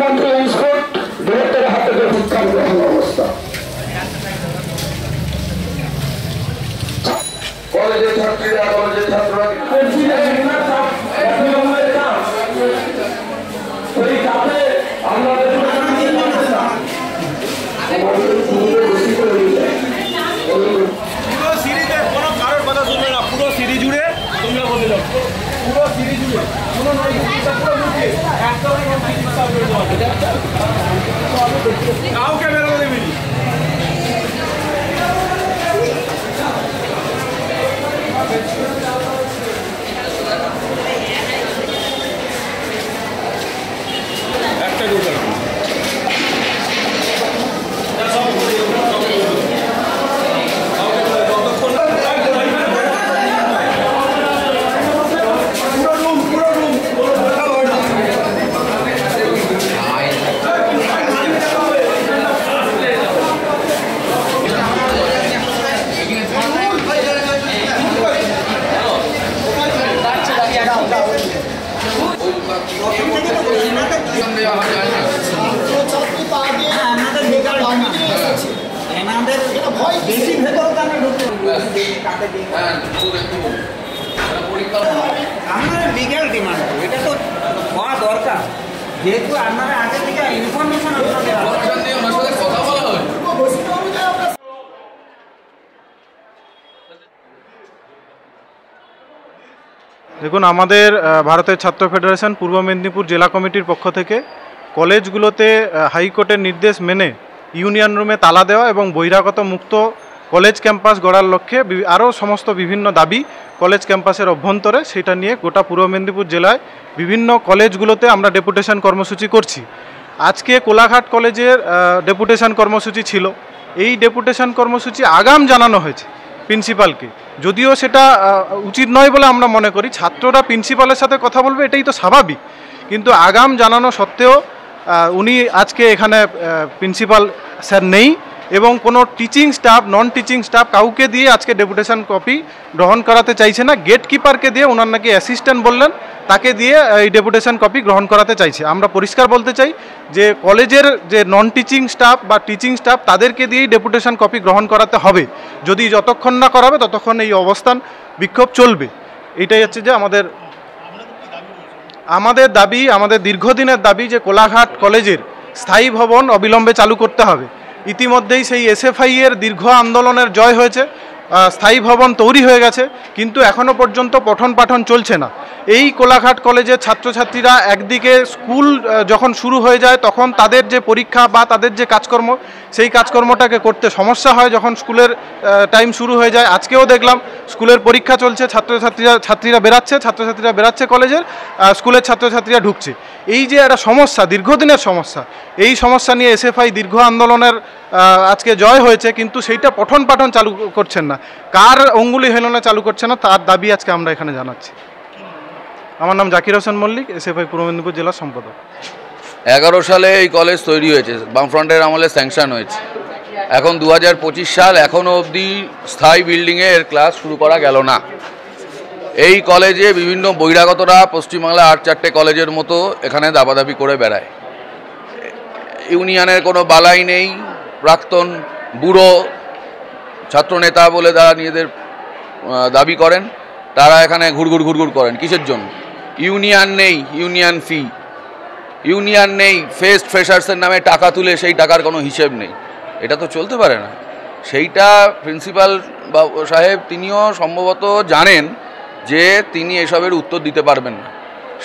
মুখ্যমন্ত্রী স্কুল ডিরেক্টরের হাত থেকে শিক্ষা গ্রহণ অবস্থা। কলেজের ছাত্রীরা কলেজের ছাত্ররা কাউকে বেরোতে দেবেনি। একটা দোকান আপনারা লিগ্যাল ডিমান্ড এটা তো হওয়া দরকার, যেহেতু আপনারা আগে থেকে ইনফরমেশন কথা বলা হয়। দেখুন, আমাদের ভারতের ছাত্র ফেডারেশন পূর্ব মেদিনীপুর জেলা কমিটির পক্ষ থেকে কলেজগুলোতে হাইকোর্টের নির্দেশ মেনে ইউনিয়ন রুমে তালা দেওয়া এবং বহিরাগত মুক্ত কলেজ ক্যাম্পাস গড়ার লক্ষ্যে আরও সমস্ত বিভিন্ন দাবি কলেজ ক্যাম্পাসের অভ্যন্তরে, সেটা নিয়ে গোটা পূর্ব মেদিনীপুর জেলায় বিভিন্ন কলেজগুলোতে আমরা ডেপুটেশন কর্মসূচি করছি। আজকে কোলাঘাট কলেজের ডেপুটেশন কর্মসূচি ছিল। এই ডেপুটেশন কর্মসূচি আগাম জানানো হয়েছে প্রিন্সিপালকে, যদিও সেটা উচিত নয় বলে আমরা মনে করি। ছাত্ররা প্রিন্সিপালের সাথে কথা বলবে, এটাই তো স্বাভাবিক, কিন্তু আগাম জানানো সত্ত্বেও উনি আজকে এখানে প্রিন্সিপাল স্যার নেই এবং কোনো teaching staff non teaching staff কাউকে দিয়ে আজকে ডেপুটেশন কপি গ্রহণ করাতে চাইছে না। গেট কিপারকে দিয়ে, ওনার নাকি অ্যাসিস্ট্যান্ট বললেন, তাকে দিয়ে এই ডেপুটেশন কপি গ্রহণ করাতে চাইছে। আমরা পরিষ্কার বলতে চাই যে কলেজের যে নন টিচিং স্টাফ বা টিচিং স্টাফ তাদেরকে দিয়েই ডেপুটেশন কপি গ্রহণ করাতে হবে। যদি যতক্ষণ না করাবে ততক্ষণ এই অবস্থান বিক্ষোভ চলবে। এটাই হচ্ছে যে আমাদের দাবি, আমাদের দীর্ঘদিনের দাবি যে কোলাঘাট কলেজের স্থায়ী ভবন অবিলম্বে চালু করতে হবে। ইতিমধ্যেই সেই এসএফআই এর দীর্ঘ আন্দোলনের জয় হয়েছে, স্থায়ী ভবন তৈরি হয়ে গেছে, কিন্তু এখনও পর্যন্ত পঠন পাঠন চলছে না। এই কোলাঘাট কলেজের ছাত্রছাত্রীরা একদিকে স্কুল যখন শুরু হয়ে যায় তখন তাদের যে পরীক্ষা বা তাদের যে কাজকর্ম, সেই কাজকর্মটাকে করতে সমস্যা হয় যখন স্কুলের টাইম শুরু হয়ে যায়। আজকেও দেখলাম স্কুলের পরীক্ষা চলছে, ছাত্রীরা বেরাচ্ছে কলেজের, স্কুলের ছাত্রছাত্রীরা ঢুকছে। এই যে একটা সমস্যা, দীর্ঘদিনের সমস্যা, এই সমস্যা নিয়ে এসএফআই দীর্ঘ আন্দোলনের আজকে জয় হয়েছে, কিন্তু সেইটা পঠন পাঠন চালু করছেন না। কার অঙ্গুলি হেলনে চালু করছে না তার দাবি আজকে আমরা এখানে জানাচ্ছি। আমার নাম জাকির হোসেন মল্লিক, এসএফআই পূর্ব মেদিনীপুর জেলার সম্পাদক। 11 সালে এই কলেজ তৈরি হয়েছে, বামফ্রন্টের আমলে স্যাংশন হয়েছে। এখন 2025 সাল, এখনও অবধি স্থায়ী বিল্ডিংয়ে এর ক্লাস শুরু করা গেল না। এই কলেজে বিভিন্ন বহিরাগতরা পশ্চিমবাংলায় 8-4টে কলেজের মতো এখানে দাবাদাবি করে বেড়ায়। ইউনিয়নের কোনো বালাই নেই। প্রাক্তন বুড়ো ছাত্রনেতা বলে তারা নিজেদের দাবি করেন, তারা এখানে ঘুরঘুর করেন। কিসের জন্য? ইউনিয়ন নেই, ইউনিয়ন ফি, ইউনিয়ন নেই, ফ্রেশার্সের নামে টাকা তুলে সেই টাকার কোনো হিসেব নেই। এটা তো চলতে পারে না। সেইটা প্রিন্সিপাল সাহেব তিনিও সম্ভবত জানেন যে তিনি এসবের উত্তর দিতে পারবেন না।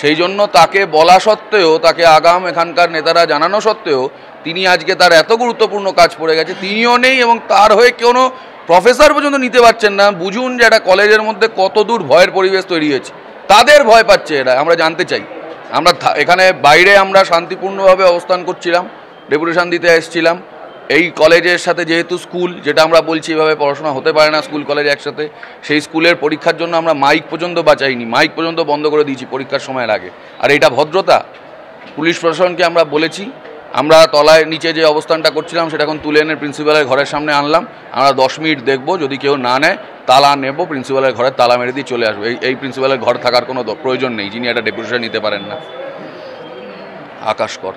সেই জন্য তাকে বলা সত্ত্বেও, তাকে আগাম এখানকার নেতারা জানানো সত্ত্বেও তিনি আজকে তার এত গুরুত্বপূর্ণ কাজ পড়ে গেছে, তিনিও নেই এবং তার হয়ে কোনো প্রফেসর পর্যন্ত নিতে পারছেন না। বুঝুন যে একটা কলেজের মধ্যে কত দূর ভয়ের পরিবেশ তৈরি হয়েছে। তাদের ভয় পাচ্ছে এরা, আমরা জানতে চাই। আমরা এখানে বাইরে আমরা শান্তিপূর্ণভাবে অবস্থান করছিলাম, ডেপুটেশন দিতে এসেছিলাম। এই কলেজের সাথে যেহেতু স্কুল, যেটা আমরা বলছি এভাবে পড়াশোনা হতে পারে না স্কুল কলেজ একসাথে, সেই স্কুলের পরীক্ষার জন্য আমরা মাইক পর্যন্ত বাঁচাইনি, মাইক পর্যন্ত বন্ধ করে দিয়েছি পরীক্ষার সময়ের আগে। আর এটা ভদ্রতা? পুলিশ প্রশাসনকে আমরা বলেছি, আমরা তলায় নিচে যে অবস্থানটা করছিলাম সেটা এখন তুলে এনে প্রিন্সিপালের ঘরের সামনে আনলাম। আমরা 10 মিনিট দেখবো, যদি কেউ না নেয় তালা নেব, প্রিন্সিপালের ঘরের তালা মেরে দিয়ে চলে আসবো। এই প্রিন্সিপালের ঘর থাকার কোনো প্রয়োজন নেই যিনি একটা ডেপুটেশন নিতে পারেন না। আকাশ কর।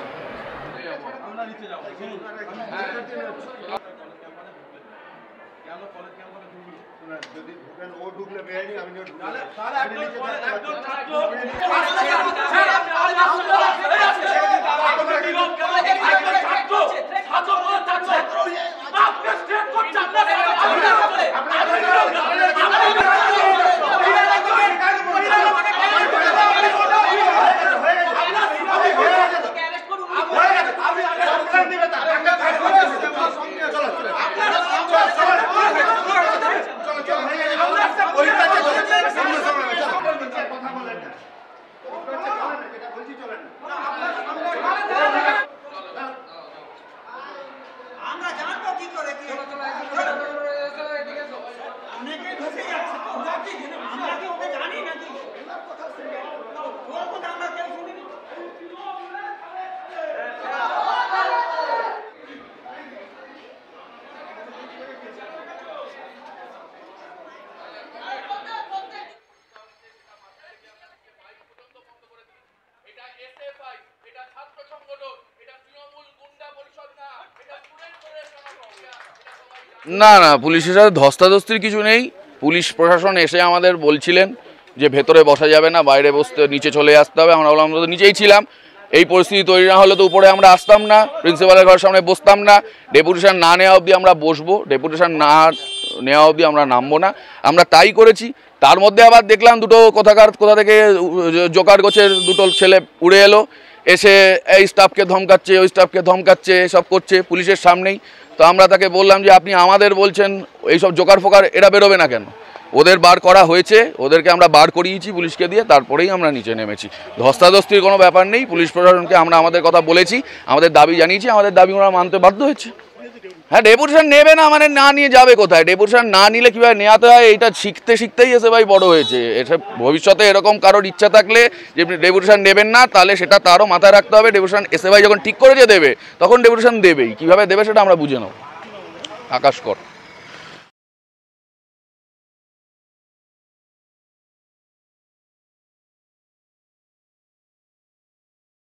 না না, পুলিশের সাথে ধস্তাধস্তির কিছু নেই। পুলিশ প্রশাসন এসে আমাদের বলছিলেন যে ভেতরে বসা যাবে না, বাইরে বসতে, নিচে চলে আসতে হবে। আমরা বললাম আমরা তো নিচেই ছিলাম, এই পরিস্থিতি তৈরি না হলে তো উপরে আমরা আসতাম না, প্রিন্সিপালের ঘরের সামনে বসতাম না। ডেপুটেশন না নেওয়া অবধি আমরা বসবো, ডেপুটেশন না নেওয়া অবধি আমরা নামবো না। আমরা তাই করেছি। তার মধ্যে আবার দেখলাম দুটো কোথা থেকে জোকার গোছের দুটো ছেলে উড়ে এলো, এসে এই স্টাফকে ধমকাচ্ছে, ওই স্টাফকে ধমকাচ্ছে, সব করছে পুলিশের সামনেই। তো আমরা তাকে বললাম যে আপনি আমাদের বলছেন এইসব জোকার ফোকার এরা বেরোবে না কেন? ওদের বার করা হয়েছে, ওদেরকে আমরা বার করিয়েছি পুলিশকে দিয়ে, তারপরেই আমরা নিচে নেমেছি। ধস্তাধস্তির কোনো ব্যাপার নেই। পুলিশ প্রশাসনকে আমরা আমাদের কথা বলেছি, আমাদের দাবি জানিয়েছি, আমাদের দাবি ওরা মানতে বাধ্য হয়েছে। হ্যাঁ, ডেপুটেশন নেবে না মানে না নিয়ে যাবে কোথায়? ডেপুটেশন না নিলে কীভাবে নেওয়াতে হয় এটা শিখতেই এসে ভাই বড় হয়েছে। এটা ভবিষ্যতে এরকম কারোর ইচ্ছা থাকলে যে ডেপুটেশন নেবেন না, তাহলে সেটা তারও মাথায় রাখতে হবে। ডেপুটেশন এসে ভাই যখন ঠিক করে যে দেবে, তখন ডেপুটেশন দেবেই। কীভাবে দেবে সেটা আমরা বুঝে নেব। আকাশ কর।